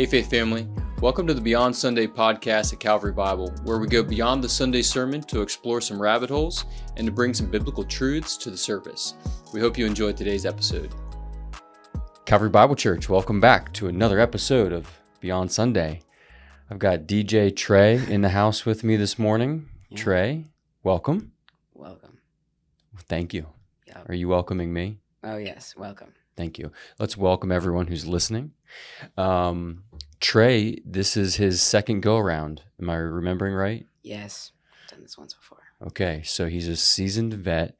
Hey Faith Family, welcome to the Beyond Sunday podcast at Calvary Bible, where we go beyond the Sunday sermon to explore some rabbit holes and to bring some biblical truths to the surface. We hope you enjoyed today's episode. Calvary Bible Church, welcome back to another episode of Beyond Sunday. I've got DJ Trey in the house with me this morning. Yeah. Trey, welcome. Welcome. Thank you. Yep. Are you welcoming me? Oh, yes. Welcome. Thank you. Let's welcome everyone who's listening. Trey, this is his second go-around. Am I remembering right? Yes. I've done this once before. Okay, so he's a seasoned vet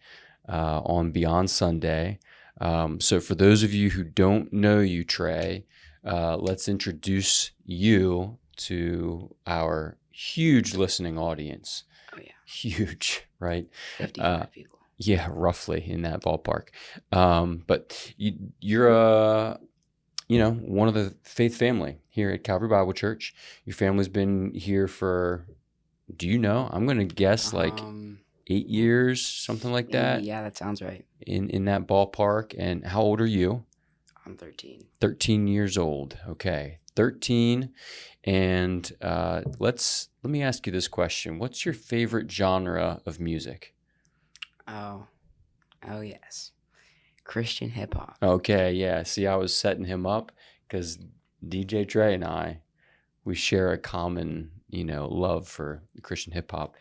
on Beyond Sunday. So for those of you who don't know you, Trey, let's introduce you to our huge listening audience. Oh, yeah. Huge, right? 55 people. Yeah, roughly in that ballpark. But you're one of the faith family here at Calvary Bible Church. Your family's been here for, do you know? I'm going to guess like 8 years, something like that. Yeah, that sounds right. In that ballpark. And how old are you? I'm 13. 13 years old. Okay, 13. And let me ask you this question. What's your favorite genre of music? Oh yes. Christian hip hop. Okay, yeah. See, I was setting him up because DJ Trey and we share a common, love for Christian hip hop.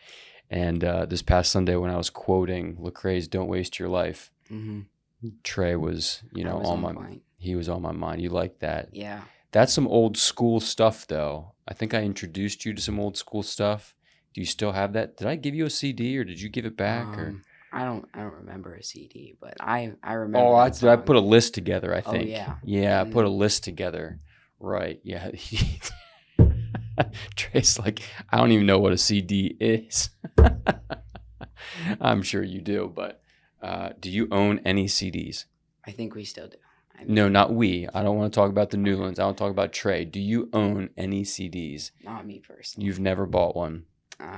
And this past Sunday when I was quoting Lecrae's "Don't Waste Your Life," Trey was, he was on my mind. You like that? Yeah. That's some old school stuff, though. I think I introduced you to some old school stuff. Do you still have that? Did I give you a CD or did you give it back? I don't remember a CD, but I remember. Oh, I put a list together, I think. Oh, yeah. Yeah, I put a list together. Right, yeah. Trey's like, I don't even know what a CD is. I'm sure you do, but do you own any CDs? I think we still do. No, not we. I don't want to talk about the new ones. I want to talk about Trey. Do you own any CDs? Not me personally. You've never bought one?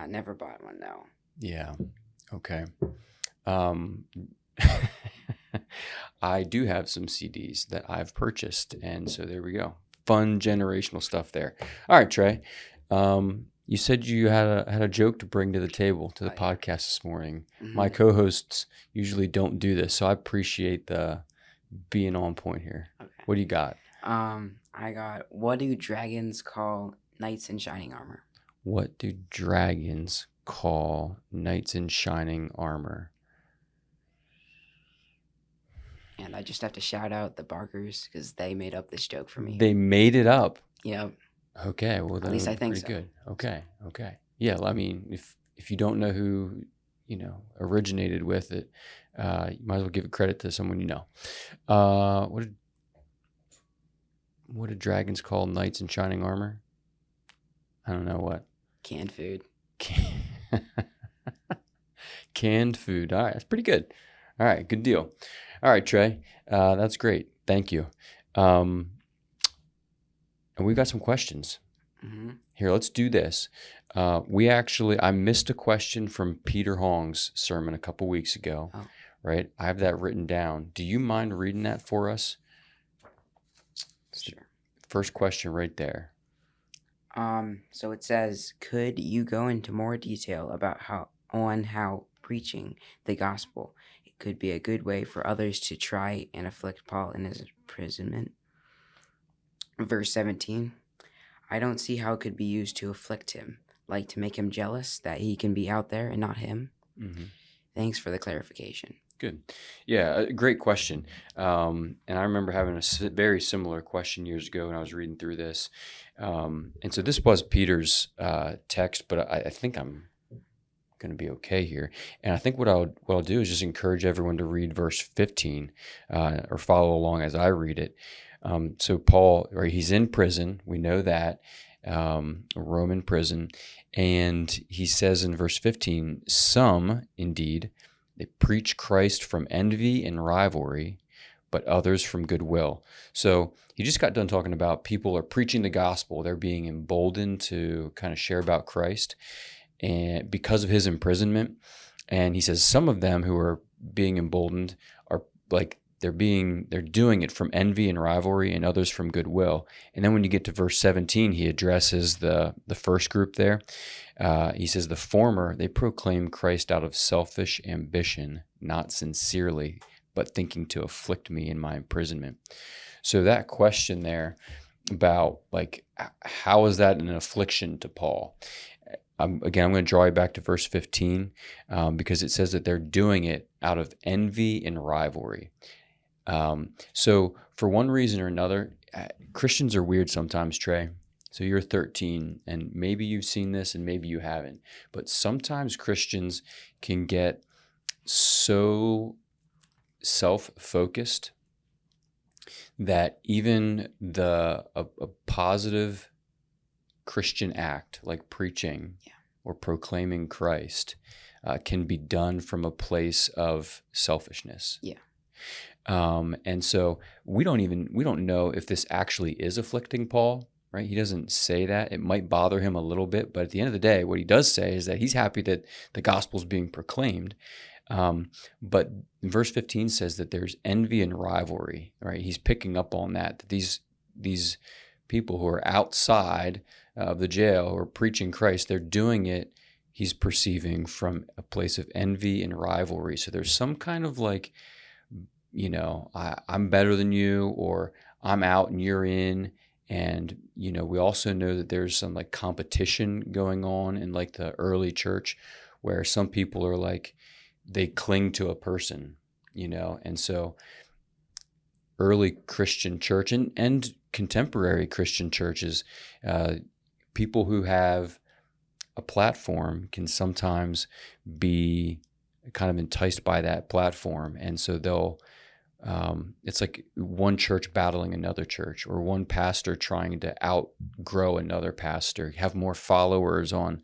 Never bought one, no. Yeah, okay. I do have some CDs that I've purchased, and so there we go. Fun generational stuff there. All right, Trey. You said you had a joke to bring to the table to the podcast this morning. Mm-hmm. My co-hosts usually don't do this, so I appreciate the being on point here. Okay. What do you got? I got, what do dragons call knights in shining armor? What do dragons call knights in shining armor? And I just have to shout out the Barkers because they made up this joke for me. They made it up? Yep. Okay. Well, then at least I think so. Good. Okay. Yeah, I mean, if you don't know who, originated with it, you might as well give credit to someone you know. What do dragons call knights in shining armor? I don't know what. Canned food. Canned food. All right, that's pretty good. All right, good deal. All right, Trey, that's great. Thank you. And we've got some questions. Mm-hmm. Here, let's do this. I missed a question from Peter Hong's sermon a couple weeks ago, right? I have that written down. Do you mind reading that for us? Sure. First question right there. So it says, could you go into more detail about how preaching the gospel could be a good way for others to try and afflict Paul in his imprisonment? Verse 17, I don't see how it could be used to afflict him, like to make him jealous that he can be out there and not him. Mm-hmm. Thanks for the clarification. Good. Yeah, a great question. And I remember having a very similar question years ago when I was reading through this. And so this was Peter's text, but I think I'm going to be okay here. And I think what I'll do is just encourage everyone to read verse 15 or follow along as I read it. So Paul, right, he's in prison. We know that, a Roman prison. And he says in verse 15, some, indeed, they preach Christ from envy and rivalry, but others from goodwill. So he just got done talking about people are preaching the gospel. They're being emboldened to kind of share about Christ and because of his imprisonment. And he says some of them who are being emboldened are like they're doing it from envy and rivalry, and others from goodwill. And then when you get to verse 17, he addresses the first group there. He says, the former, they proclaim Christ out of selfish ambition, not sincerely, but thinking to afflict me in my imprisonment. So that question there about like, how is that an affliction to Paul? Again, I'm going to draw you back to verse 15 because it says that they're doing it out of envy and rivalry. So for one reason or another, Christians are weird sometimes, Trey. So you're 13, and maybe you've seen this and maybe you haven't. But sometimes Christians can get so self-focused that even a positive Christian act like preaching or proclaiming Christ can be done from a place of selfishness. Yeah. And so we don't know if this actually is afflicting Paul, right? He doesn't say that. It might bother him a little bit, but at the end of the day, what he does say is that he's happy that the gospel is being proclaimed. But verse 15 says that there's envy and rivalry, right? He's picking up on that these people who are outside of the jail or preaching Christ, they're doing it, he's perceiving from a place of envy and rivalry. So there's some kind of like, I'm better than you, or I'm out and you're in. And, we also know that there's some like competition going on in like the early church where some people are like, they cling to a person, and so early Christian church and contemporary Christian churches, people who have a platform can sometimes be kind of enticed by that platform. And so they'll, it's like one church battling another church, or one pastor trying to outgrow another pastor, have more followers on,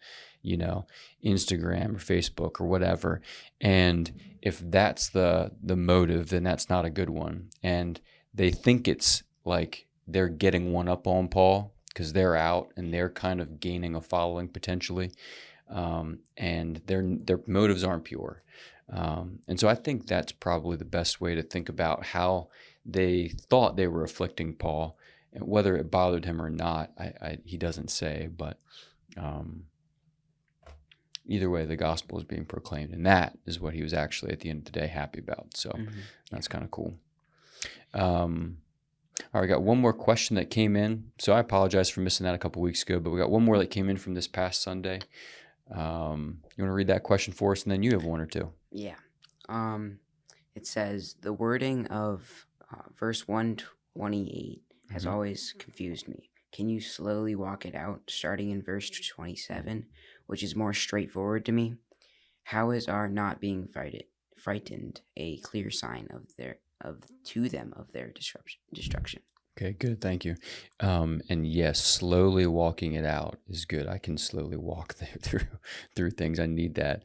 Instagram or Facebook or whatever. And if that's the motive, then that's not a good one. And they think it's like they're getting one up on Paul because they're out and they're kind of gaining a following potentially. And their motives aren't pure. And so I think that's probably the best way to think about how they thought they were afflicting Paul. And whether it bothered him or not, he doesn't say, but either way, the gospel is being proclaimed, and that is what he was actually at the end of the day happy about. So that's kind of cool. All right, we got one more question that came in. So I apologize for missing that a couple weeks ago, but we got one more that came in from this past Sunday. You want to read that question for us, and then you have one or two. Yeah. It says, the wording of verse 128 has always confused me. Can you slowly walk it out, starting in verse 27, which is more straightforward to me? How is our not being frightened a clear sign to them of their destruction? Okay, good. Thank you. And yes, slowly walking it out is good. I can slowly walk through things. I need that.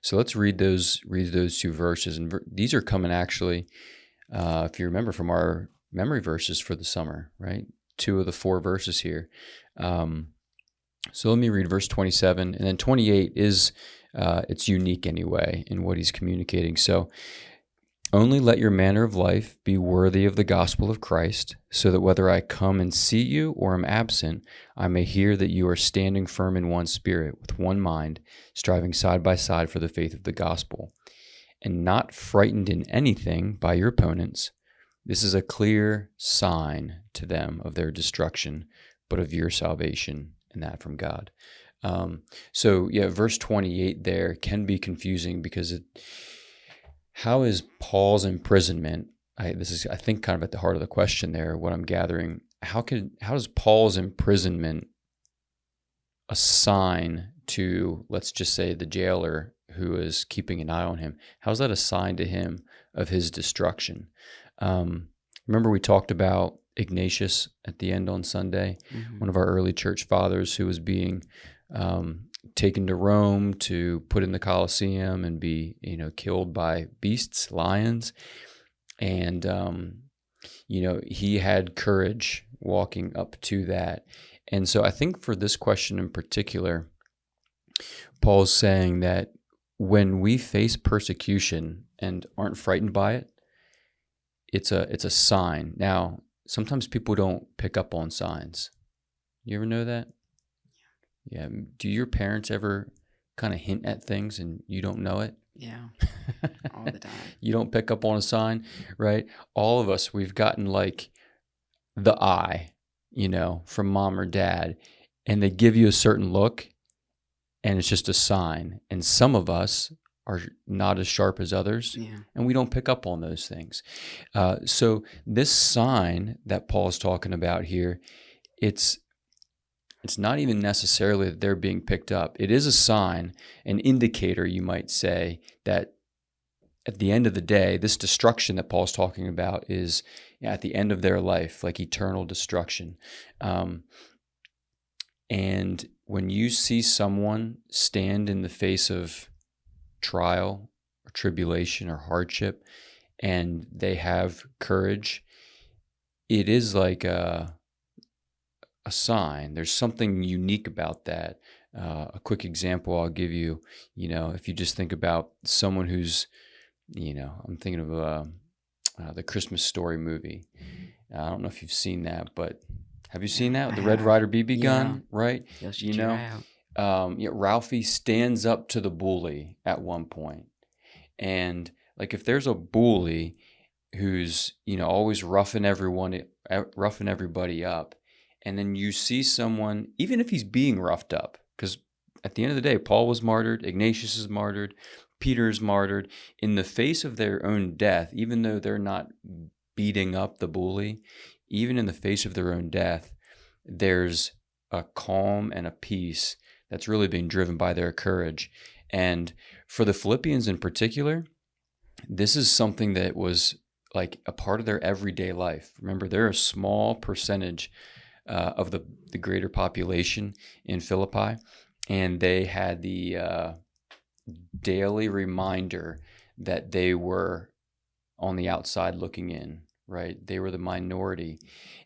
So let's read those two verses. And these are coming actually, if you remember, from our memory verses for the summer, right? 2 of the 4 verses here. So let me read verse 27, and then 28 is, it's unique anyway in what he's communicating. So, only let your manner of life be worthy of the gospel of Christ, so that whether I come and see you or am absent, I may hear that you are standing firm in one spirit, with one mind, striving side by side for the faith of the gospel, and not frightened in anything by your opponents. This is a clear sign to them of their destruction, but of your salvation, and that from God. So verse 28 there can be confusing because how is Paul's imprisonment? This is, I think, kind of at the heart of the question there. What I'm gathering, how does Paul's imprisonment assign to, let's just say, the jailer who is keeping an eye on him? How's that a sign to him of his destruction? Remember we talked about Ignatius at the end on Sunday, one of our early church fathers who was being taken to Rome to put in the Colosseum and be, killed by beasts, lions. And, he had courage walking up to that. And so I think for this question in particular, Paul's saying that when we face persecution and aren't frightened by it, it's a sign. Now, sometimes people don't pick up on signs. You ever know that? Yeah. Do your parents ever kind of hint at things and you don't know it? Yeah, all the time. You don't pick up on a sign, right? All of us, we've gotten like the eye, from mom or dad, and they give you a certain look and it's just a sign. And some of us are not as sharp as others, Yeah. and we don't pick up on those things. So this sign that Paul's talking about here, it's not even necessarily that they're being picked up. It is a sign, an indicator, you might say, that at the end of the day, this destruction that Paul's talking about is at the end of their life, like eternal destruction. And when you see someone stand in the face of trial or tribulation or hardship, and they have courage, it is like a sign. There's something unique about that. A quick example I'll give you, if you just think about someone who's, I'm thinking of the Christmas Story movie. I don't know if you've seen that, but have you seen that? I The Red have. Ryder BB Yeah. gun, right? He'll shoot your eye out. Ralphie stands up to the bully at one point. And like if there's a bully who's, always roughing everybody up, and then you see someone, even if he's being roughed up, because at the end of the day, Paul was martyred, Ignatius is martyred, Peter is martyred, in the face of their own death, even though they're not beating up the bully, even in the face of their own death, there's a calm and a peace that's really being driven by their courage. And for the Philippians in particular, this is something that was like a part of their everyday life. Remember, they're a small percentage of the greater population in Philippi, and they had the daily reminder that they were on the outside looking in, right? They were the minority.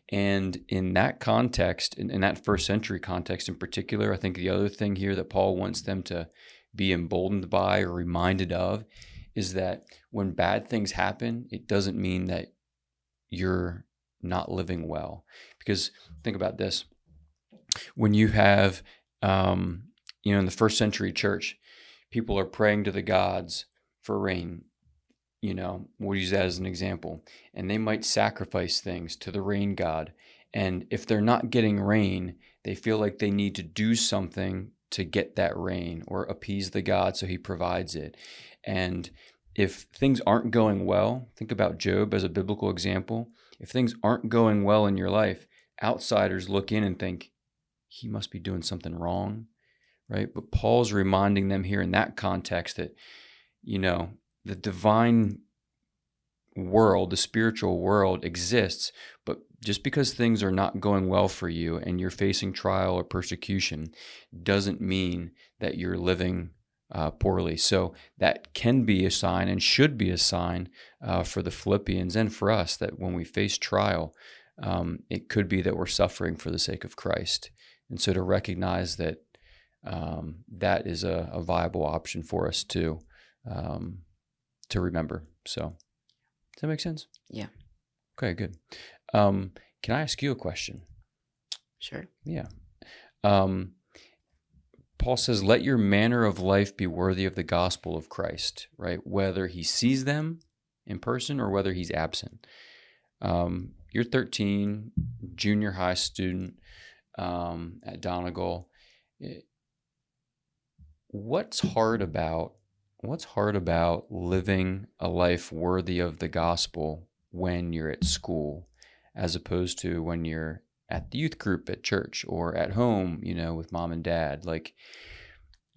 And in that context, in that first century context in particular, I think the other thing here that Paul wants them to be emboldened by or reminded of is that when bad things happen, it doesn't mean that you're not living well. Because think about this. When you have, in the first century church, people are praying to the gods for rain. We'll use that as an example. And they might sacrifice things to the rain god. And if they're not getting rain, they feel like they need to do something to get that rain or appease the god so he provides it. And if things aren't going well, think about Job as a biblical example. If things aren't going well in your life, outsiders look in and think, he must be doing something wrong, right? But Paul's reminding them here in that context that, the divine world, the spiritual world exists, but just because things are not going well for you and you're facing trial or persecution doesn't mean that you're living poorly. So that can be a sign and should be a sign for the Philippians and for us that when we face trial, it could be that we're suffering for the sake of Christ. And so to recognize that that is a viable option for us to remember. So does that make sense? Yeah. Okay, good. Can I ask you a question? Sure. Yeah. Paul says, let your manner of life be worthy of the gospel of Christ, right? Whether he sees them in person or whether he's absent. You're 13, junior high student at Donegal. What's hard about living a life worthy of the gospel when you're at school, as opposed to when you're at the youth group at church or at home, with mom and dad? Like,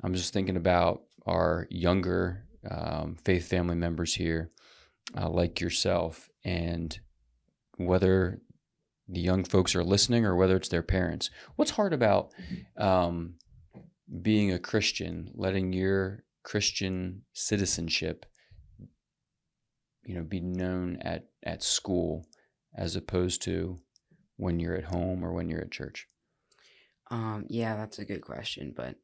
I'm just thinking about our younger faith family members here, like yourself, and whether the young folks are listening or whether it's their parents. What's hard about being a Christian, letting your Christian citizenship, be known at school as opposed to when you're at home or when you're at church? Yeah, that's a good question, but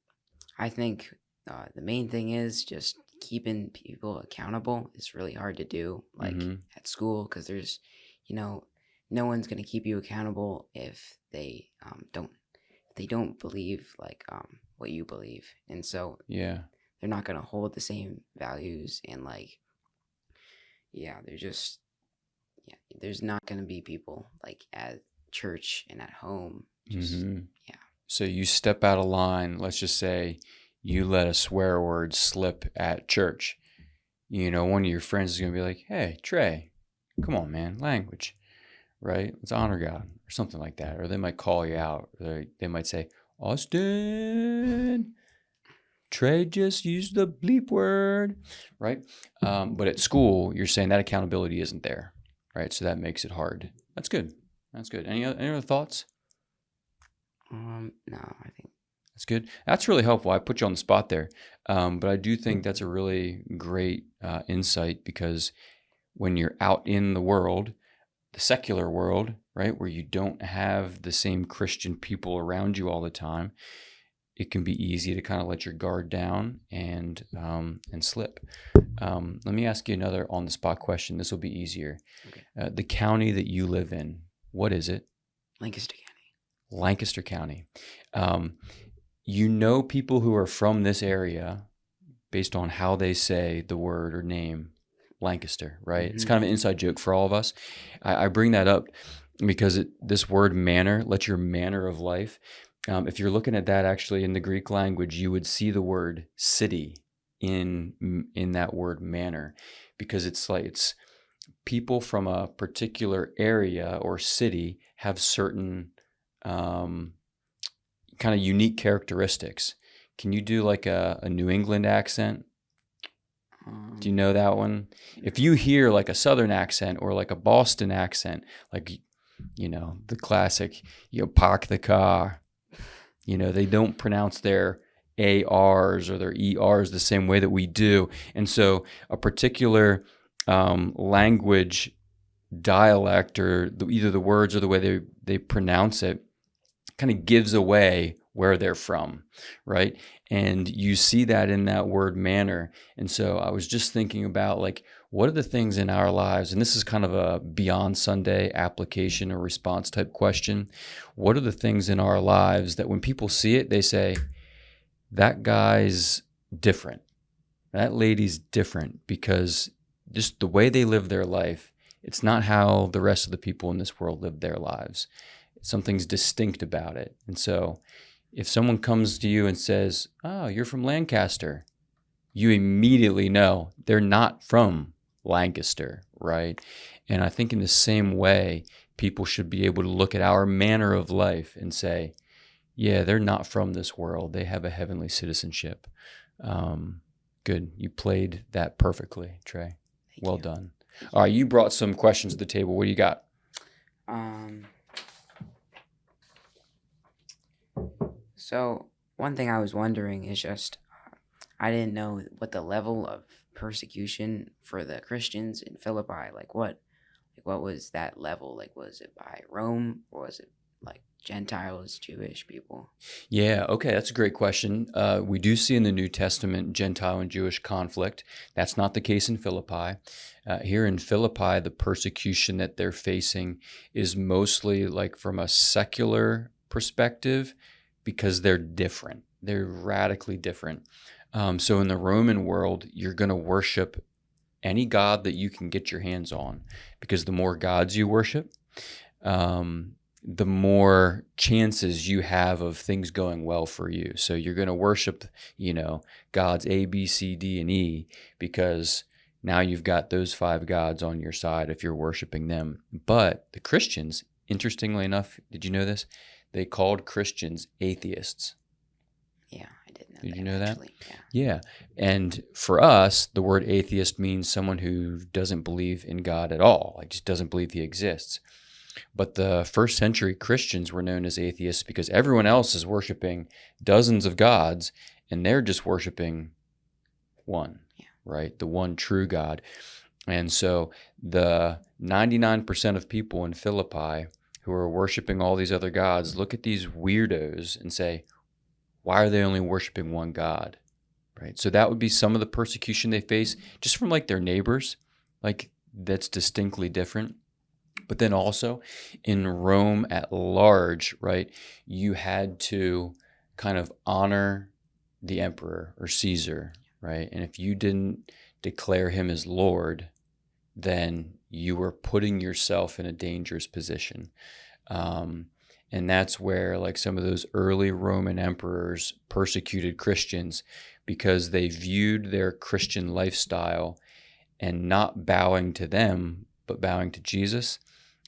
I think the main thing is just keeping people accountable is really hard to do, like Mm-hmm. at school, because there's, no one's gonna keep you accountable if they don't believe like what you believe, and so Yeah. they're not gonna hold the same values, and like they're just there's not gonna be people like at church and at home. Just Mm-hmm. yeah. So you step out of line. Let's just say you let a swear word slip at church. One of your friends is going to be like, "Hey, Trey, come on, man, language, right? Let's honor God," or something like that. Or they might call you out. Or they might say, "Austin, Trey just used the bleep word," right? But at school, you're saying that accountability isn't there, right? So that makes it hard. That's good. That's good. Any other thoughts? No, I think That's good. That's really helpful. I put you on the spot there. But I do think that's a really great insight, because when you're out in the world, the secular world, right, where you don't have the same Christian people around you all the time, it can be easy to kind of let your guard down and slip. Let me ask you another on the spot question. This will be easier. okay. The county that you live in, what is it? Lancaster County. Lancaster County. People who are from this area based on how they say the word or name Lancaster, right? Mm-hmm. It's kind of an inside joke for all of us. I bring that up because this word manner, let your manner of life. If you're looking at that actually in the Greek language, you would see the word city in that word manner, because it's people from a particular area or city have certain kind of unique characteristics. Can you do like a New England accent? Do you know that one? If you hear like a Southern accent or like a Boston accent, like, the classic, park the car, they don't pronounce their ARs or their ERs the same way that we do. And so a particular language dialect, or either the words or the way they pronounce it, kind of gives away where they're from, right? And you see that in that word manner. And so I was just thinking about, like, what are the things in our lives, and this is kind of a beyond Sunday application or response type question. What are the things in our lives that when people see it, they say, that guy's different, that lady's different, because just the way they live their life, it's not how the rest of the people in this world live their lives. Something's distinct about it. And so if someone comes to you and says, "Oh, you're from Lancaster," you immediately know they're not from Lancaster, right? And I think in the same way, people should be able to look at our manner of life and say, yeah, they're not from this world. They have a heavenly citizenship. Good. You played that perfectly, Trey. Well done. All right, you brought some questions to the table. What do you got? So one thing I was wondering is just, I didn't know what the level of persecution for the Christians in Philippi, like what was that level? Like, was it by Rome, or was it like Gentiles, Jewish people? Yeah, okay, that's a great question. We do see in the New Testament Gentile and Jewish conflict. That's not the case in Philippi. Here in Philippi, the persecution that they're facing is mostly like from a secular perspective, because they're different. They're radically different. So in the Roman world, you're going to worship any god that you can get your hands on, because the more gods you worship, the more chances you have of things going well for you. So you're going to worship, gods A, B, C, D, and E, because now you've got those 5 gods on your side if you're worshiping them. But the Christians, interestingly enough, did you know this? They called Christians atheists. Yeah, I didn't know Did that. you know that? Actually. Yeah. And for us, the word atheist means someone who doesn't believe in God at all, like just doesn't believe he exists. But the first century Christians were known as atheists because everyone else is worshiping dozens of gods, and they're just worshiping one, right? The one true God. And so the 99% of people in Philippi who are worshiping all these other gods look at these weirdos and say, why are they only worshiping one God, right? So that would be some of the persecution they face just from like their neighbors, like that's distinctly different. But then also in Rome at large, right, you had to kind of honor the emperor or Caesar, right? And if you didn't declare him as Lord, then you were putting yourself in a dangerous position. And that's where like some of those early Roman emperors persecuted Christians because they viewed their Christian lifestyle and not bowing to them, but bowing to Jesus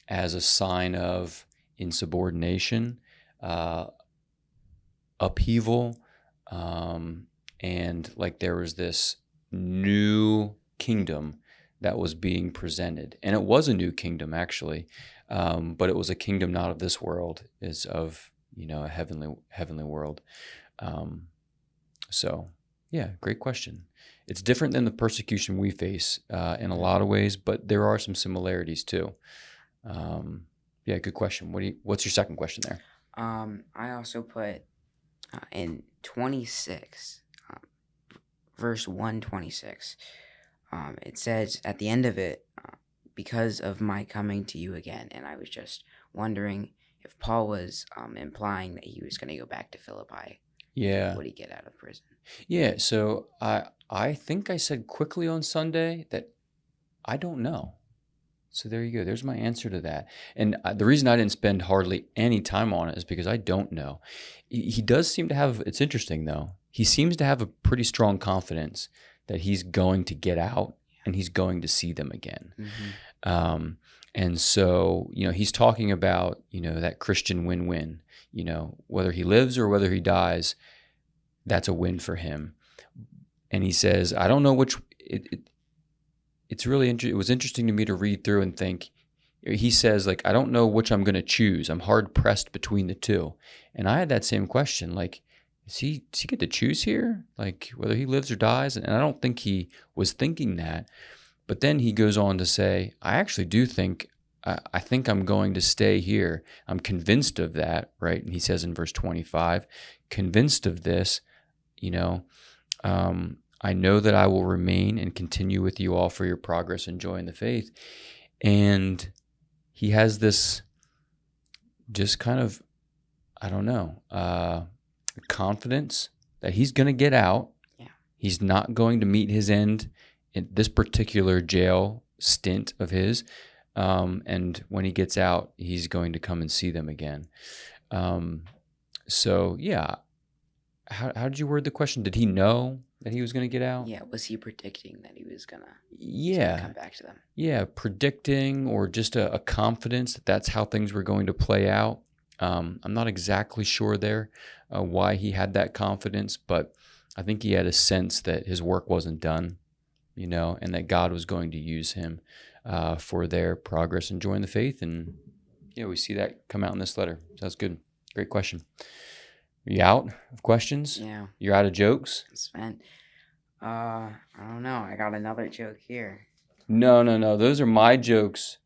as a sign of insubordination, upheaval, and like there was this new kingdom that was being presented. And it was a new kingdom, actually, but it was a kingdom not of this world, is of, a heavenly world. So, yeah, great question. It's different than the persecution we face in a lot of ways, but there are some similarities too. Yeah, good question. What's your second question there? I also put in 26, verse 126. It says at the end of it, because of my coming to you again. And I was just wondering if Paul was implying that he was going to go back to Philippi. Yeah. Would he get out of prison? Yeah. So I think I said quickly on Sunday that I don't know. So there you go. There's my answer to that. And the reason I didn't spend hardly any time on it is because I don't know. He does seem to have, it's interesting though, he seems to have a pretty strong confidence that he's going to get out and he's going to see them again. Mm-hmm. And so, he's talking about, that Christian win-win, whether he lives or whether he dies, that's a win for him. And he says, I don't know which, it's really it was interesting to me to read through and think. He says, like, I don't know which I'm going to choose. I'm hard pressed between the two. And I had that same question, like, does he get to choose here? Like, whether he lives or dies? And I don't think he was thinking that. But then he goes on to say, I actually do think, I think I'm going to stay here. I'm convinced of that, right? And he says in verse 25, convinced of this, I know that I will remain and continue with you all for your progress and joy in the faith. And he has this just kind of, I don't know, confidence that he's going to get out. Yeah. He's not going to meet his end in this particular jail stint of his. And when he gets out, he's going to come and see them again. So, yeah. How did you word the question? Did he know that he was going to get out? Yeah, was he predicting that he was going to come back to them? Yeah, predicting or just a confidence that that's how things were going to play out. I'm not exactly sure there why he had that confidence, but I think he had a sense that his work wasn't done, and that God was going to use him for their progress and joy in the faith. And, we see that come out in this letter. So that's good. Great question. Are you out of questions? Yeah. You're out of jokes? Spent. I don't know. I got another joke here. No. Those are my jokes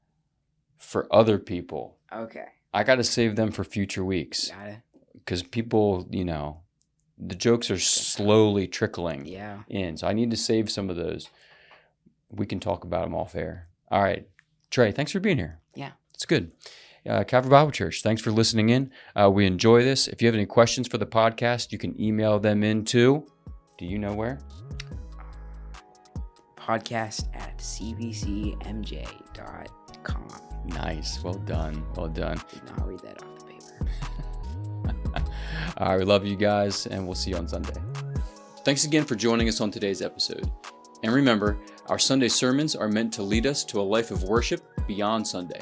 for other people. Okay. I got to save them for future weeks. Got it. Because people, the jokes are slowly trickling in. So I need to save some of those. We can talk about them off air. All right. Trey, thanks for being here. Yeah. It's good. Calvary Bible Church, thanks for listening in. We enjoy this. If you have any questions for the podcast, you can email them into, do you know where? podcast@cbcmj.com. Nice. Well done. Did not read that off the paper. All right. We love you guys, and we'll see you on Sunday. Thanks again for joining us on today's episode. And remember, our Sunday sermons are meant to lead us to a life of worship beyond Sunday.